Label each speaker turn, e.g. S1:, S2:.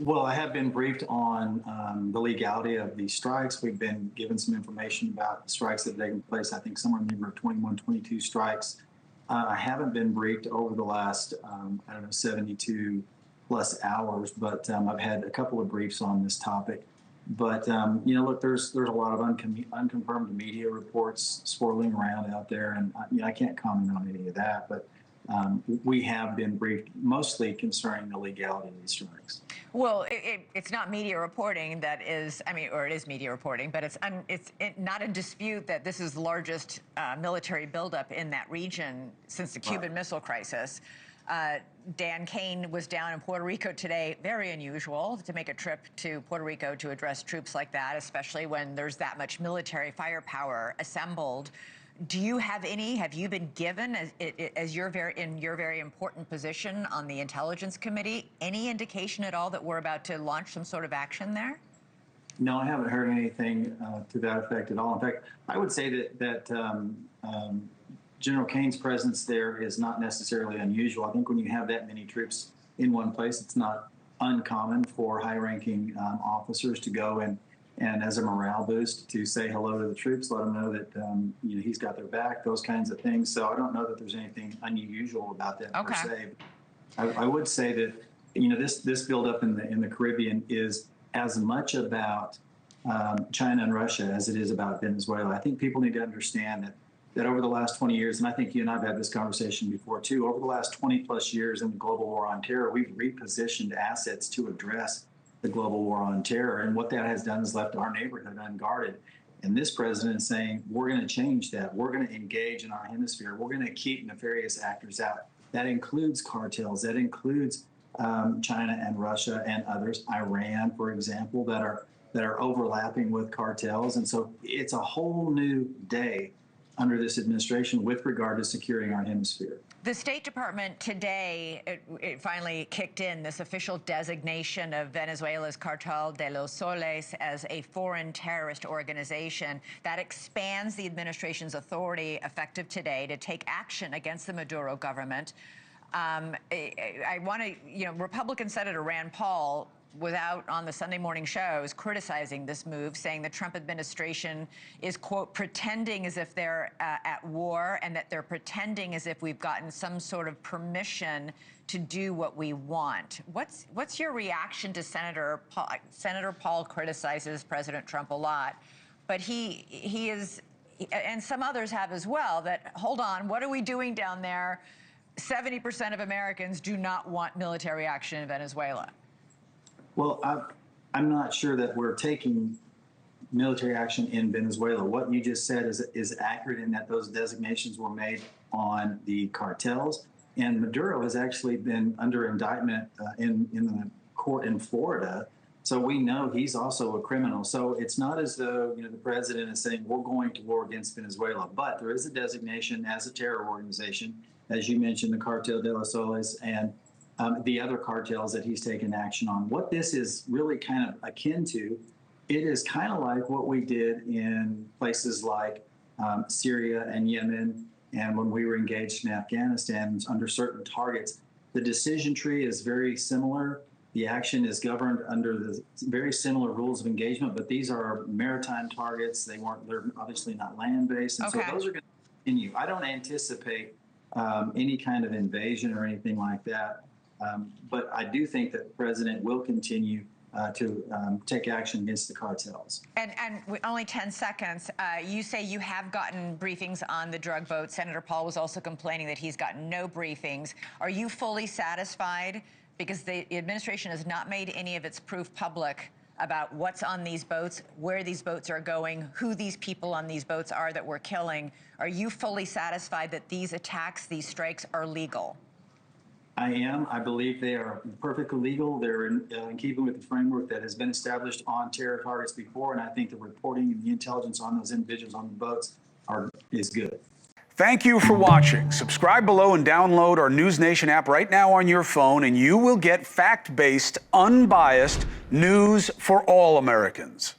S1: Well, I have been briefed on the legality of these strikes. We've been given some information about the strikes that have taken place. I think somewhere in the neighborhood of 21, 22 strikes. I haven't been briefed over the last, 72 plus hours, but I've had a couple of briefs on this topic. But, look, there's a lot of unconfirmed media reports swirling around out there, and I can't comment on any of that. But we have been briefed mostly concerning the legality of these strikes.
S2: Well, it's not media reporting that is, or it is media reporting, but it's not in dispute that this is the largest military buildup in that region since the Cuban Missile Crisis. Dan Kane was down in Puerto Rico today. Very unusual to make a trip to Puerto Rico to address troops like that, especially when there's that much military firepower assembled. Do you have any? Have you been given, as you're in your very important position on the Intelligence Committee, any indication at all that we're about to launch some sort of action there?
S1: No, I haven't heard anything to that effect at all. In fact, I would say that General Kane's presence there is not necessarily unusual. I think when you have that many troops in one place, it's not uncommon for high-ranking officers to go and as a morale boost to say hello to the troops, let them know that he's got their back, those kinds of things. So I don't know that there's anything unusual about that per se. I would say that this buildup in the Caribbean is as much about China and Russia as it is about Venezuela. I think people need to understand that over the last 20 years, and I think you and I have had this conversation before too, over the last 20 plus years in the global war on terror, we've repositioned assets to address the global war on terror. And what that has done is left our neighborhood unguarded. And this president is saying, we're going to change that. We're going to engage in our hemisphere. We're going to keep nefarious actors out. That includes cartels. That includes China and Russia and others, Iran, for example, that are overlapping with cartels. And so it's a whole new day under this administration with regard to securing our hemisphere.
S2: The State Department today, it finally kicked in this official designation of Venezuela's Cartel de los Soles as a foreign terrorist organization. That expands the administration's authority effective today to take action against the Maduro government. I want to, Republican Senator Rand Paul was out on the Sunday morning shows criticizing this move, saying the Trump administration is, quote, pretending as if they're at war and that they're pretending as if we've gotten some sort of permission to do what we want. What's your reaction to Senator Paul? Senator Paul criticizes President Trump a lot, but he is, and some others have as well, that, hold on, what are we doing down there? 70% of Americans do not want military action in Venezuela.
S1: Well, I'm not sure that we're taking military action in Venezuela. What you just said is accurate in that those designations were made on the cartels. And Maduro has actually been under indictment in the court in Florida. So we know he's also a criminal. So it's not as though the president is saying we're going to war against Venezuela. But there is a designation as a terror organization, as you mentioned, the Cartel de los Soles and the other cartels that he's taken action on. What this is really kind of akin to, it is kind of like what we did in places like Syria and Yemen, and when we were engaged in Afghanistan under certain targets. The decision tree is very similar. The action is governed under the very similar rules of engagement, but these are maritime targets. They're obviously not land-based, and so those are going to continue. I don't anticipate any kind of invasion or anything like that. But I do think that the president will continue to take action against the cartels.
S2: And with only 10 seconds, you say you have gotten briefings on the drug boat. Senator Paul was also complaining that he's gotten no briefings. Are you fully satisfied? Because the administration has not made any of its proof public about what's on these boats, where these boats are going, who these people on these boats are that we're killing. Are you fully satisfied that these attacks, these strikes are legal?
S1: I am. I believe they are perfectly legal. They're in keeping with the framework that has been established on terror targets before, and I think the reporting and the intelligence on those individuals on the boats is good.
S3: Thank you for watching. Subscribe below and download our NewsNation app right now on your phone, and you will get fact-based, unbiased news for all Americans.